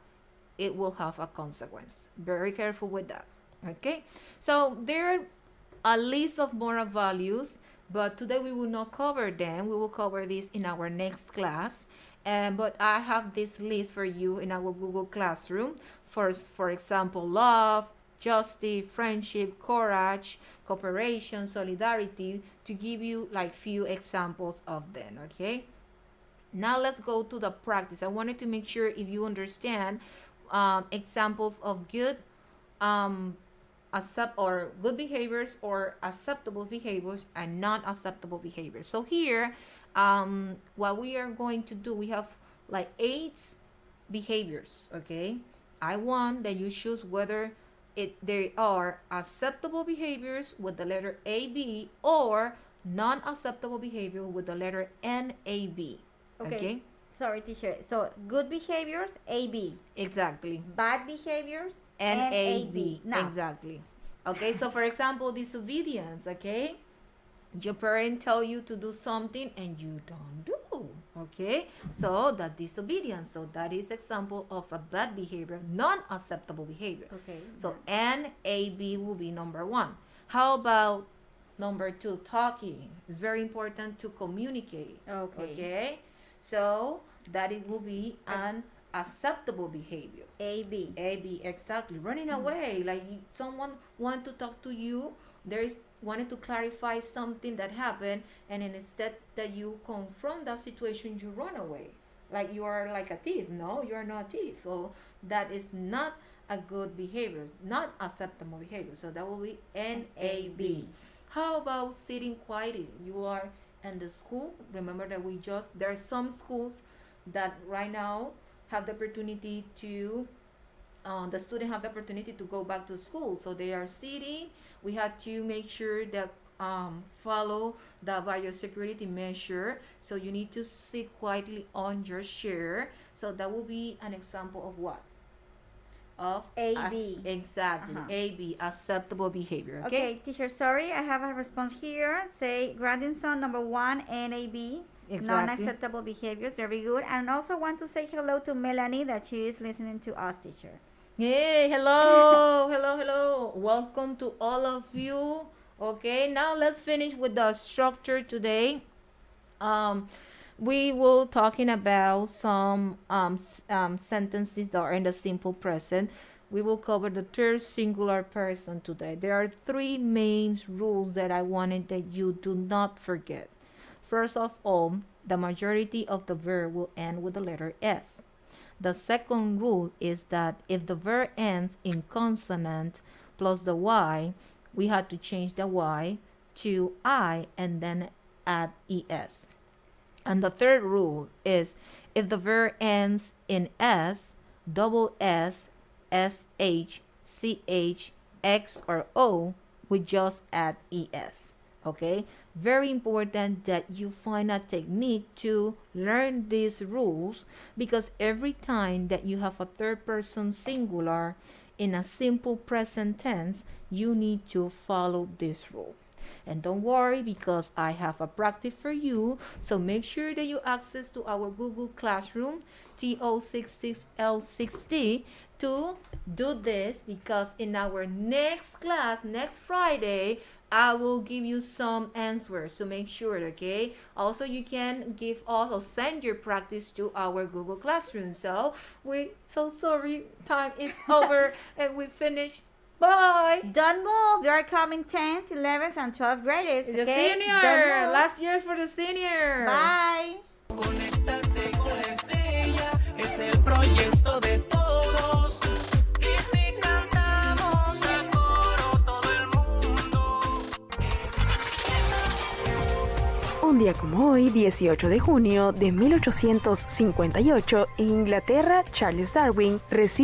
it will have a consequence. Very careful with that. Okay, so there are a list of moral values, but today we will not cover them. We will cover this in our next class. But I have this list for you in our Google Classroom. For example, love, justice, friendship, courage, cooperation, solidarity, to give you like few examples of them. Okay, now let's go to the practice. I wanted to make sure if you understand examples of good good behaviors or acceptable behaviors and non-acceptable behaviors. So here, what we are going to do, we have like 8 behaviors. Okay, I want that you choose whether they are acceptable behaviors with the letter AB or non-acceptable behavior with the letter NAB. Okay. Sorry, teacher. So good behaviors, AB. Exactly. Bad behaviors, NAB. Now. Exactly. Okay, so for example, disobedience. Okay, your parent tell you to do something and you don't do. Okay, so that disobedience. So that is example of a bad behavior, non-acceptable behavior. Okay. So NAB will be number 1. How about number 2? Talking. It's very important to communicate. Okay. Okay. So that it will be an acceptable behavior. AB. Exactly. Running away, like someone want to talk to you, there is wanted to clarify something that happened, and instead that you confront that situation, you run away, like you are like a thief. No, you are not a thief. So that is not a good behavior, not acceptable behavior. So that will be NAB. How about sitting quietly? You are in the school. Remember that there are some schools that right now have the opportunity to the student have the opportunity to go back to school, so they are sitting. We have to make sure that follow the biosecurity measure, so you need to sit quietly on your chair. So that will be an example of what? Of AB. Exactly. AB, acceptable behavior. Okay, teacher, sorry, I have a response here. Say grandson number 1, NAB. Exactly. Non-acceptable behaviors. Very good. And also want to say hello to Melanie, that she is listening to us, teacher. Hey, hello. hello. Welcome to all of you. Okay, now let's finish with the structure today. We will talking about some sentences that are in the simple present. We will cover the third singular person today. There are 3 main rules that I wanted that you do not forget. First of all, the majority of the verb will end with the letter S. The second rule is that if the verb ends in consonant plus the Y, we had to change the Y to I and then add ES. And the third rule is if the verb ends in S, double S, SH, CH, X, or O, we just add ES. Okay? Very important that you find a technique to learn these rules, because every time that you have a third person singular in a simple present tense, you need to follow this rule. And don't worry, because I have a practice for you. So make sure that you access to our Google Classroom TO66L60 to do this, because in our next class, next Friday, I will give you some answers, so make sure, okay? Also, you can give us or send your practice to our Google Classroom. So sorry, time is over and we finished. Bye. Don't move. There are coming 10th, 11th, and 12th graders. The Okay? senior. Last year for the senior. Bye. Conéctate con Estrella, es el proyecto de todos. Y si cantamos a coro todo el mundo. Un día como hoy, 18 de junio de 1858, en Inglaterra, Charles Darwin recibe